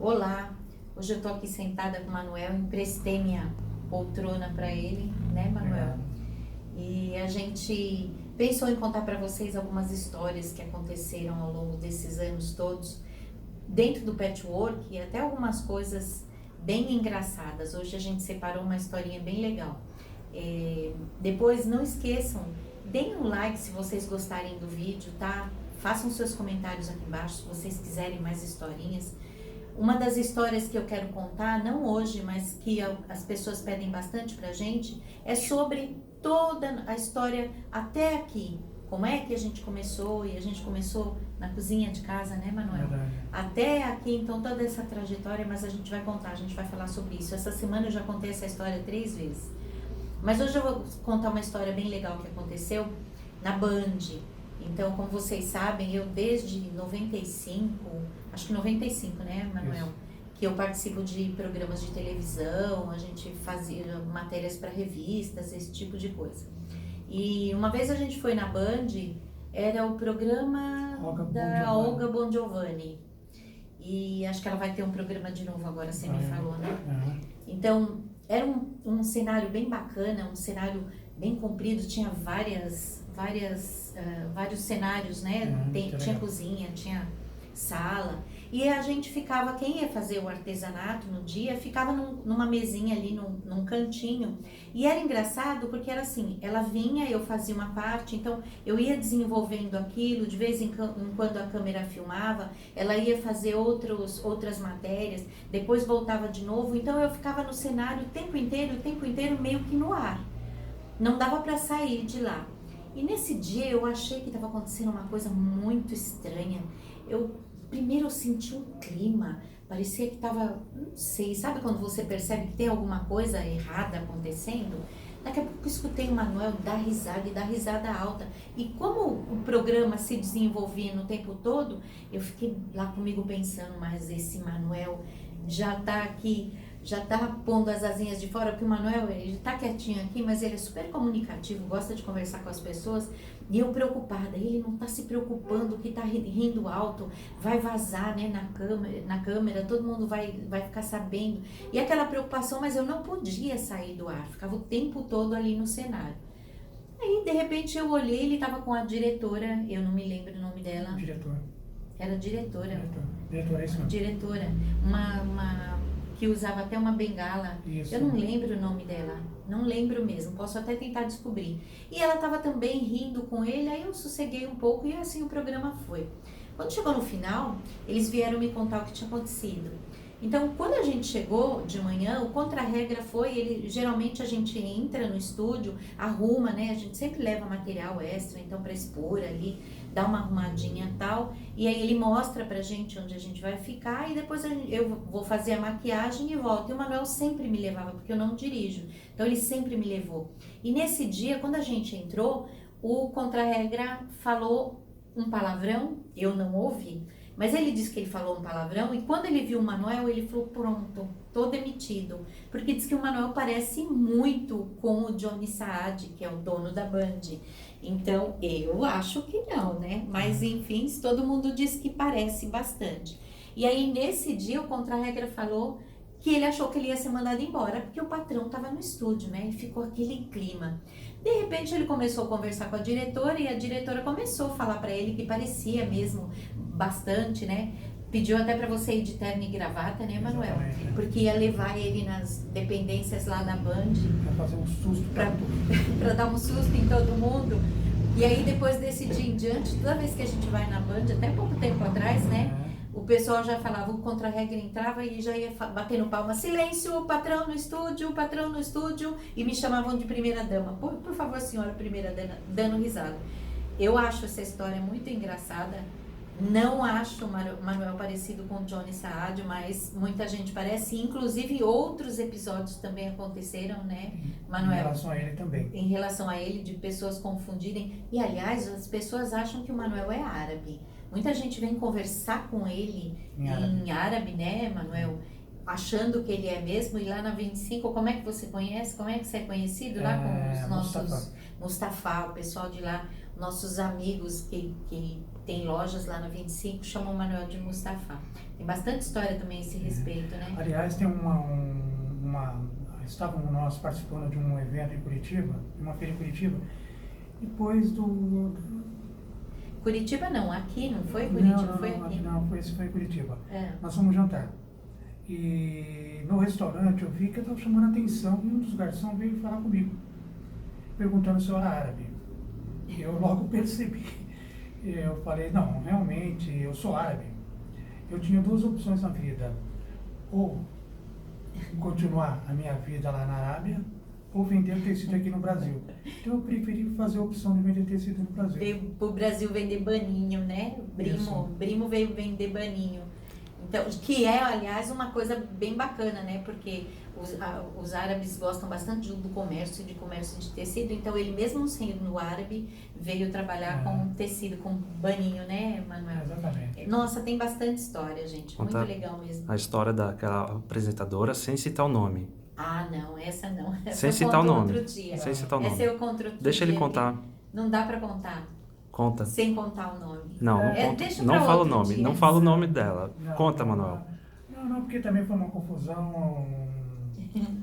Olá, hoje eu tô aqui sentada com o Manuel, emprestei minha poltrona para ele, né, Manuel? E a gente pensou em contar para vocês algumas histórias que aconteceram ao longo desses anos todos, dentro do patchwork e até algumas coisas bem engraçadas. Hoje a gente separou uma historinha bem legal. Depois não esqueçam, deem um like se vocês gostarem do vídeo, tá? Façam seus comentários aqui embaixo se vocês quiserem mais historinhas. Uma das histórias que eu quero contar, não hoje, mas que as pessoas pedem bastante pra gente, é sobre toda a história até aqui. Como é que a gente começou, e a gente começou na cozinha de casa, né, Manuel? Verdade. Até aqui, então, toda essa trajetória, mas a gente vai contar, a gente vai falar sobre isso. Essa semana eu já contei essa história 3 vezes. Mas hoje eu vou contar uma história bem legal que aconteceu na Band. Então, como vocês sabem, eu desde 95, acho que 95, né, Manuel? Isso. Que eu participo de programas de televisão, a gente fazia matérias para revistas, esse tipo de coisa. E uma vez a gente foi na Band, era o programa da Olga Bongiovanni. E acho que ela vai ter um programa de novo agora, você me falou, né? Então, era um cenário bem bacana, um cenário bem comprido, tinha vários cenários, né? Tinha cozinha, tinha sala. E a gente ficava, quem ia fazer o artesanato no dia, ficava numa mesinha ali, num cantinho. E era engraçado porque era assim, ela vinha, eu fazia uma parte, então eu ia desenvolvendo aquilo, de vez em quando a câmera filmava, ela ia fazer outras matérias, depois voltava de novo, então eu ficava no cenário o tempo inteiro meio que no ar. Não dava para sair de lá. E nesse dia eu achei que estava acontecendo uma coisa muito estranha. Primeiro eu senti um clima, parecia que estava, não sei, sabe quando você percebe que tem alguma coisa errada acontecendo? Daqui a pouco eu escutei o Manuel dar risada e dar risada alta. E como o programa se desenvolvia no tempo todo, eu fiquei lá comigo pensando, mas esse Manuel já tá aqui, já tá pondo as asinhas de fora, porque o Manuel, ele tá quietinho aqui, mas ele é super comunicativo, gosta de conversar com as pessoas, e eu preocupada, ele não tá se preocupando que tá rindo alto, vai vazar, né, na câmera, todo mundo vai ficar sabendo, e aquela preocupação, mas eu não podia sair do ar, ficava o tempo todo ali no cenário. Aí, de repente, eu olhei, ele tava com a diretora, eu não me lembro o nome dela. Era diretora. Diretora, é isso mesmo. Diretora, uma que usava até uma bengala. Isso. Eu não lembro o nome dela, não lembro mesmo, posso até tentar descobrir. E ela estava também rindo com ele, aí eu sosseguei um pouco e assim o programa foi. Quando chegou no final, eles vieram me contar o que tinha acontecido. Então, quando a gente chegou de manhã, o contra-regra foi, geralmente a gente entra no estúdio, arruma, né? A gente sempre leva material extra, então para expor ali, dá uma arrumadinha e tal. E aí ele mostra pra gente onde a gente vai ficar e depois eu vou fazer a maquiagem e volto. E o Manuel sempre me levava, porque eu não dirijo. Então ele sempre me levou. E nesse dia, quando a gente entrou, o contra-regra falou um palavrão, eu não ouvi. Mas ele disse que ele falou um palavrão e quando ele viu o Manuel, ele falou, pronto, tô demitido. Porque diz que o Manuel parece muito com o Johnny Saad, que é o dono da Band. Então, eu acho que não, né? Mas, enfim, todo mundo diz que parece bastante. E aí, nesse dia, o contra-regra falou que ele achou que ele ia ser mandado embora, porque o patrão estava no estúdio, né? E ficou aquele clima. De repente, ele começou a conversar com a diretora e a diretora começou a falar para ele que parecia mesmo bastante, né? Pediu até para você ir de terno e gravata, né, Manuel? Exatamente, é. Porque ia levar ele nas dependências lá da Band. Pra fazer um susto Pra dar um susto em todo mundo. E aí, depois desse dia em diante, toda vez que a gente vai na Band, até pouco tempo atrás, né? O pessoal já falava, o contra-regra entrava e já ia batendo palma. Silêncio, patrão no estúdio. E me chamavam de primeira dama. Por favor, senhora primeira dama, dando risada. Eu acho essa história muito engraçada. Não acho o Manuel parecido com o Johnny Saad, mas muita gente parece. Inclusive, outros episódios também aconteceram, né, Manuel? Em relação a ele também. Em relação a ele, de pessoas confundirem. E, aliás, as pessoas acham que o Manuel é árabe. Muita gente vem conversar com ele em árabe, né, Manuel? Achando que ele é mesmo. E lá na 25, como é que você conhece? Como é que você é conhecido lá com os nossos... Mustafa, o pessoal de lá, nossos amigos que tem lojas lá no 25, chamam Manuel de Mustafa. Tem bastante história também a esse respeito, né? Aliás, tem estávamos nós participando de um evento em Curitiba, de uma feira em Curitiba, depois Curitiba não, aqui não foi Curitiba, não, foi aqui. Não, foi em Curitiba. É. Nós fomos jantar. E no restaurante eu vi que eu estava chamando a atenção e um dos garçons veio falar comigo, perguntando se eu era árabe. E eu logo percebi. Eu falei, não, realmente, eu sou árabe. Eu tinha duas opções na vida. Ou continuar a minha vida lá na Arábia, ou vender tecido aqui no Brasil. Então eu preferi fazer a opção de vender tecido no Brasil. Veio pro Brasil vender baninho, né? Brimo veio vender baninho. Então, que é, aliás, uma coisa bem bacana, né? Porque os árabes gostam bastante do comércio, de tecido. Então, ele mesmo sendo árabe, veio trabalhar com tecido, com baninho, né, Manuel? Exatamente. Nossa, tem bastante história, gente. Conta muito legal mesmo. A história daquela apresentadora sem citar o nome. Ah, não, essa não. Essa Sem eu citar o conto nome. outro dia. Sem citar o nome. Essa eu conto outro Deixa dia, ele contar. Não dá pra contar. Conta. Sem contar o nome. Não conta. Deixa Não pra fala o outro nome. dia. Não fala o nome dela. Não, Conta, Manuel. Não, porque também foi uma confusão.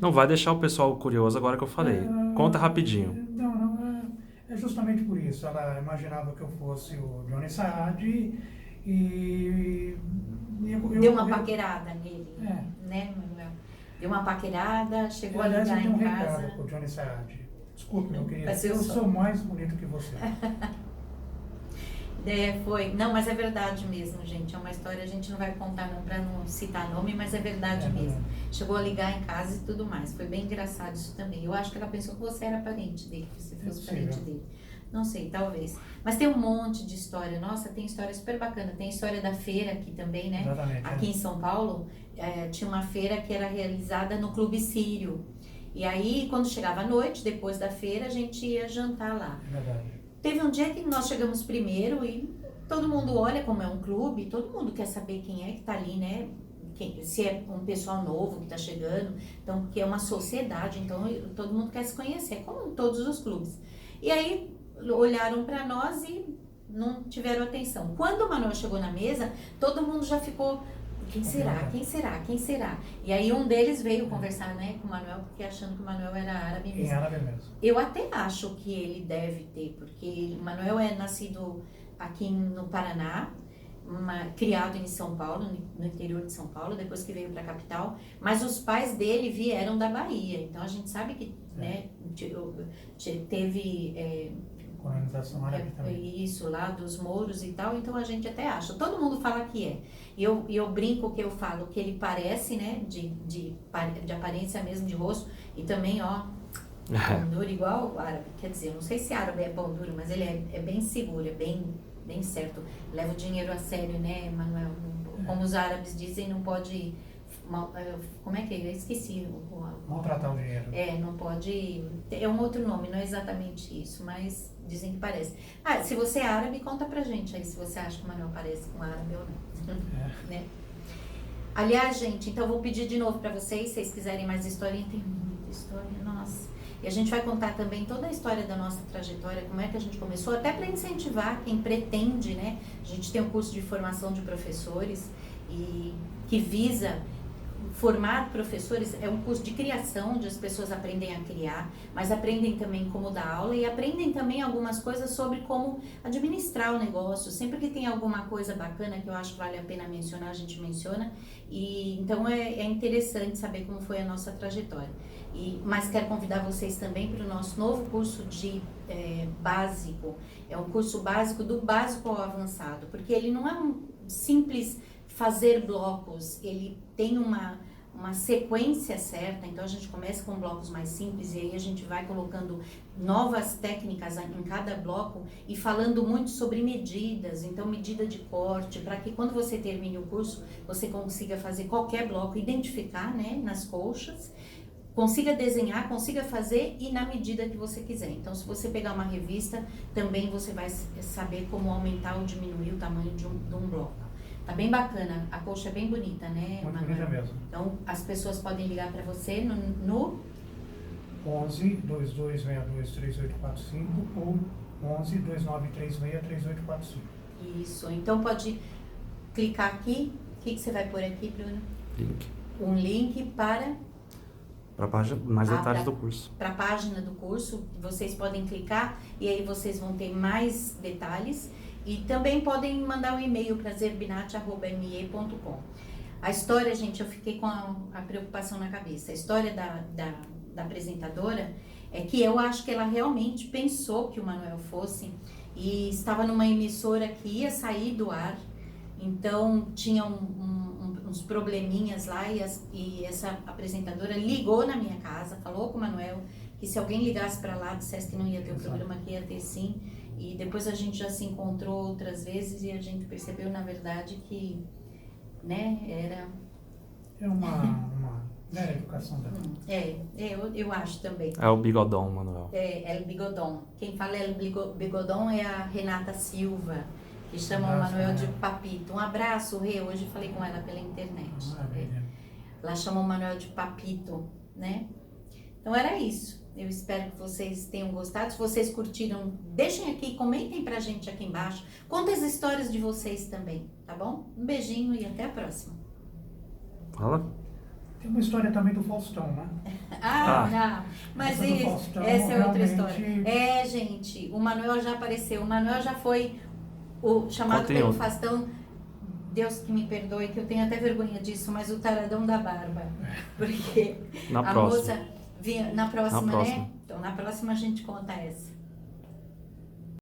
Não vai deixar o pessoal curioso agora que eu falei. Conta rapidinho. Não, é justamente por isso. Ela imaginava que eu fosse o Johnny Saad e Deu uma paquerada nele, É. né, Manuel? Deu uma paquerada, chegou a Aliás, eu ligar tenho um em recado casa. pro Johnny Saad. Desculpe, meu querido. Mas eu Eu sou. sou mais bonito que você. Foi. Não, mas é verdade mesmo, gente. É uma história, a gente não vai contar não, pra não citar nome, mas é verdade mesmo. Chegou a ligar em casa e tudo mais. Foi bem engraçado isso também. Eu acho que ela pensou que você era parente dele, que você fosse parente dele. Não sei, talvez. Mas tem um monte de história. Nossa, tem história super bacana. Tem a história da feira aqui também, né? Exatamente. Aqui em São Paulo, tinha uma feira que era realizada no Clube Sírio. E aí, quando chegava a noite, depois da feira, a gente ia jantar lá. É verdade. Teve um dia que nós chegamos primeiro e todo mundo olha como é um clube, todo mundo quer saber quem é que tá ali, né? Se é um pessoal novo que tá chegando, então, porque é uma sociedade, então todo mundo quer se conhecer, como em todos os clubes. E aí, olharam para nós e não tiveram atenção. Quando o Manuel chegou na mesa, todo mundo já ficou, quem será, quem será, quem será? E aí um deles veio conversar, né, com o Manuel, porque achando que o Manuel era árabe mesmo. Em árabe mesmo. Eu até acho que ele deve ter, porque o Manuel é nascido aqui no Paraná, criado em São Paulo, no interior de São Paulo, depois que veio para a capital, mas os pais dele vieram da Bahia, então a gente sabe que né, teve Colonização árabe também. isso lá dos mouros e tal, então a gente até acha, todo mundo fala que é. E eu brinco que eu falo que ele parece, né, de aparência mesmo, de rosto, e também, ó, pão duro igual o árabe, quer dizer, eu não sei se árabe é pão duro, mas ele é bem seguro, é bem certo, leva o dinheiro a sério, né, Manuel? Como os árabes dizem, não pode, como é que é? Eu esqueci. Maltratar o dinheiro. Não pode, é um outro nome, não é exatamente isso, mas dizem que parece. Se você é árabe, conta pra gente aí se você acha que o Manuel parece com árabe ou não. Né? Aliás, gente, então eu vou pedir de novo pra vocês, se vocês quiserem mais historinha, tem muita história, nossa. E a gente vai contar também toda a história da nossa trajetória, como é que a gente começou, até para incentivar quem pretende, né? A gente tem um curso de formação de professores e que visa formar professores, é um curso de criação, onde as pessoas aprendem a criar, mas aprendem também como dar aula e aprendem também algumas coisas sobre como administrar o negócio. Sempre que tem alguma coisa bacana que eu acho que vale a pena mencionar, a gente menciona. E então é interessante saber como foi a nossa trajetória. Mas quero convidar vocês também para o nosso novo curso de básico. É um curso básico do básico ao avançado, porque ele não é um simples fazer blocos, ele tem uma sequência certa, então a gente começa com blocos mais simples e aí a gente vai colocando novas técnicas em cada bloco e falando muito sobre medidas, então medida de corte, para que quando você termine o curso, você consiga fazer qualquer bloco, identificar, né, nas colchas, consiga desenhar, consiga fazer e na medida que você quiser. Então, se você pegar uma revista, também você vai saber como aumentar ou diminuir o tamanho de um bloco. Tá bem bacana, a colcha é bem bonita, né, Muito Manuel? bonita mesmo. Então, as pessoas podem ligar para você no 11 2262 3845 ou 11 2936 3845. Isso. Então pode clicar aqui. O que você vai pôr aqui, Bruno? Link. Um link para Para página, mais detalhes pra- do curso. a página do curso. Vocês podem clicar e aí vocês vão ter mais detalhes. E também podem mandar um e-mail para zerbinat@me.com. A história, gente, eu fiquei com a preocupação na cabeça. A história da apresentadora é que eu acho que ela realmente pensou que o Manuel fosse e estava numa emissora que ia sair do ar, então tinha uns probleminhas lá e essa apresentadora ligou na minha casa, falou com o Manuel que se alguém ligasse para lá, dissesse que não ia ter o programa, que ia ter sim. E depois a gente já se encontrou outras vezes e a gente percebeu, na verdade, que, né, era... É uma né, educação da... eu acho também. É o bigodão, Manuel. É El Bigodon. Quem fala El Bigodon é a Renata Silva, que chama o abraço, Manuel de Renata. Papito. Um abraço, Rê. Hoje falei com ela pela internet. Maravilha. Ela chama o Manuel de Papito, né? Então era isso. Eu espero que vocês tenham gostado. Se vocês curtiram, deixem aqui, comentem pra gente aqui embaixo. Contem as histórias de vocês também, tá bom? Um beijinho e até a próxima. Fala. Tem uma história também do Faustão, né? Não. Mas Essa do Faustão, essa é outra realmente- história. Gente, o Manuel já apareceu. O Manuel já foi o chamado Contem pelo outro. Faustão. Deus que me perdoe, que eu tenho até vergonha disso, mas o taradão da barba. Porque Na a próxima. moça vinha na próxima, Na próxima. né? Então na próxima a gente conta essa.